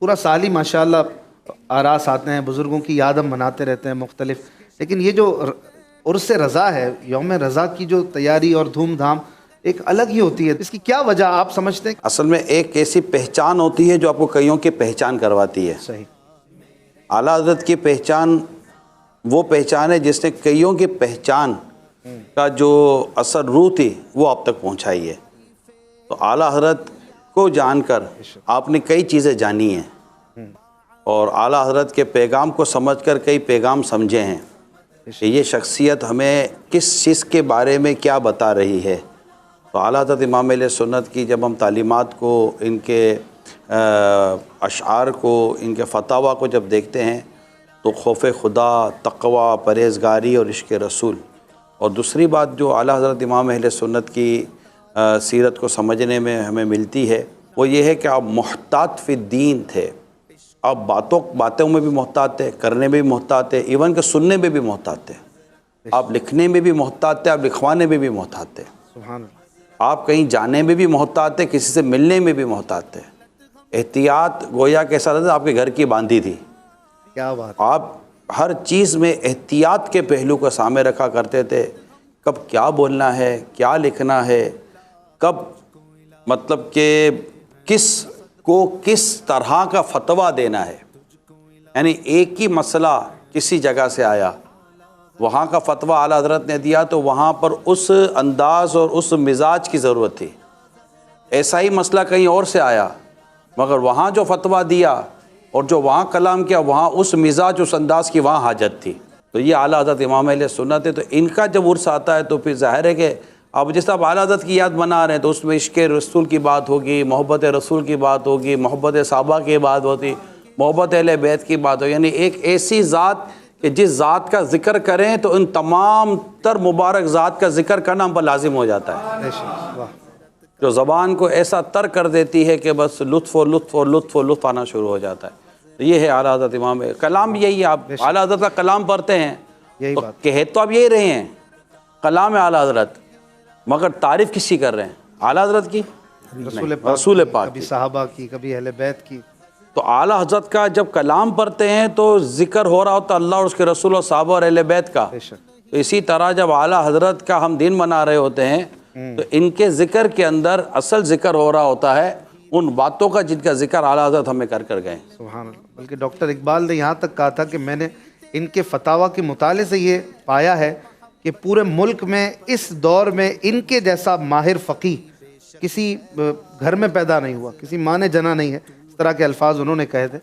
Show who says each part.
Speaker 1: پورا سال ہی ماشاءاللہ آراس آتے ہیں، بزرگوں کی یاد ہم مناتے رہتے ہیں مختلف، لیکن یہ جو عرس رضا ہے، یوم رضا کی جو تیاری اور دھوم دھام ایک الگ ہی ہوتی ہے، اس کی کیا وجہ آپ سمجھتے ہیں؟
Speaker 2: اصل میں ایک ایسی پہچان ہوتی ہے جو آپ کو کئیوں کی پہچان کرواتی ہے۔
Speaker 1: صحیح۔
Speaker 2: اعلیٰ حضرت کی پہچان وہ پہچان ہے جس نے کئیوں کی پہچان کا جو اثر روح تھی وہ آپ تک پہنچائی ہے۔ تو اعلیٰ حضرت کو جان کر آپ نے کئی چیزیں جانی ہیں، اور اعلیٰ حضرت کے پیغام کو سمجھ کر کئی پیغام سمجھے ہیں کہ یہ شخصیت ہمیں کس چیز کے بارے میں کیا بتا رہی ہے۔ تو اعلیٰ حضرت امام اہل سنت کی جب ہم تعلیمات کو، ان کے اشعار کو، ان کے فتاویٰ کو جب دیکھتے ہیں تو خوف خدا، تقوی، پرہیزگاری اور عشق رسول، اور دوسری بات جو اعلیٰ حضرت امام اہل سنت کی سیرت کو سمجھنے میں ہمیں ملتی ہے وہ یہ ہے کہ آپ محتاط فی الدین تھے۔ آپ باتوں میں بھی محتاط تھے، کرنے میں بھی محتاط تھے، ایون کہ سننے میں بھی محتاط تھے۔ آپ لکھنے میں بھی محتاط تھے، آپ لکھوانے میں بھی محتاط تھے۔
Speaker 1: سبحان اللہ۔
Speaker 2: آپ کہیں جانے میں بھی محتاط تھے، کسی سے ملنے میں بھی محتاط تھے۔ احتیاط گویا کیسا رہتا آپ کے گھر کی باندھی تھی۔
Speaker 1: کیا بات۔
Speaker 2: آپ ہر چیز میں احتیاط کے پہلو کو سامنے رکھا کرتے تھے، کب کیا بولنا ہے، کیا لکھنا ہے، کب مطلب کہ کس کو کس طرح کا فتویٰ دینا ہے۔ یعنی ایک ہی مسئلہ کسی جگہ سے آیا، وہاں کا فتویٰ اعلیٰ حضرت نے دیا تو وہاں پر اس انداز اور اس مزاج کی ضرورت تھی۔ ایسا ہی مسئلہ کہیں اور سے آیا، مگر وہاں جو فتویٰ دیا اور جو وہاں کلام کیا، وہاں اس مزاج، اس انداز کی وہاں حاجت تھی۔ تو یہ اعلیٰ حضرت امام اہل سنت ہے۔ تو ان کا جب عرس آتا ہے تو پھر ظاہر ہے کہ اب جس طرح اعلیٰ حضرت کی یاد بنا رہے ہیں تو اس میں عشق رسول کی بات ہوگی، محبت رسول کی بات ہوگی، محبت صحابہ کی بات ہوتی، محبت اہل بیت کی بات ہوگی۔ یعنی ایک ایسی ذات کہ جس ذات کا ذکر کریں تو ان تمام تر مبارک ذات کا ذکر کرنا ہم پر لازم ہو جاتا ہے، جو زبان کو ایسا تر کر دیتی ہے کہ بس لطف و لطف و لطف و لطف آنا شروع ہو جاتا ہے۔ تو یہ ہے اعلیٰ حضرت امام۔ کلام بھی یہی ہے، آپ اعلیٰ حضرت کا کلام پڑھتے ہیں تو کہہ تو آپ یہی رہے ہیں کلام اعلیٰ حضرت، مگر تعریف کس کی کر رہے ہیں؟ اعلیٰ حضرت کی، رسول پاک
Speaker 1: کبھی صحابہ کی، کبھی اہل بیت کی۔
Speaker 2: تو اعلیٰ حضرت کا جب کلام پڑھتے ہیں تو ذکر ہو رہا ہوتا اللہ اور اس کے رسول اور صحابہ اور اہل بیت کا۔ تو اسی طرح جب اعلیٰ حضرت کا ہم دین بنا رہے ہوتے ہیں تو ان کے ذکر کے اندر اصل ذکر ہو رہا ہوتا ہے ان باتوں کا جن کا ذکر اعلیٰ حضرت ہمیں کر گئے۔
Speaker 1: سبحان اللہ۔ بلکہ ڈاکٹر اقبال نے یہاں تک کہا تھا کہ میں نے ان کے فتاویٰ کے مطالعے سے یہ پایا ہے کہ پورے ملک میں اس دور میں ان کے جیسا ماہر فقیہ کسی گھر میں پیدا نہیں ہوا، کسی ماں نے جنا نہیں ہے، اس طرح کے الفاظ انہوں نے کہے تھے۔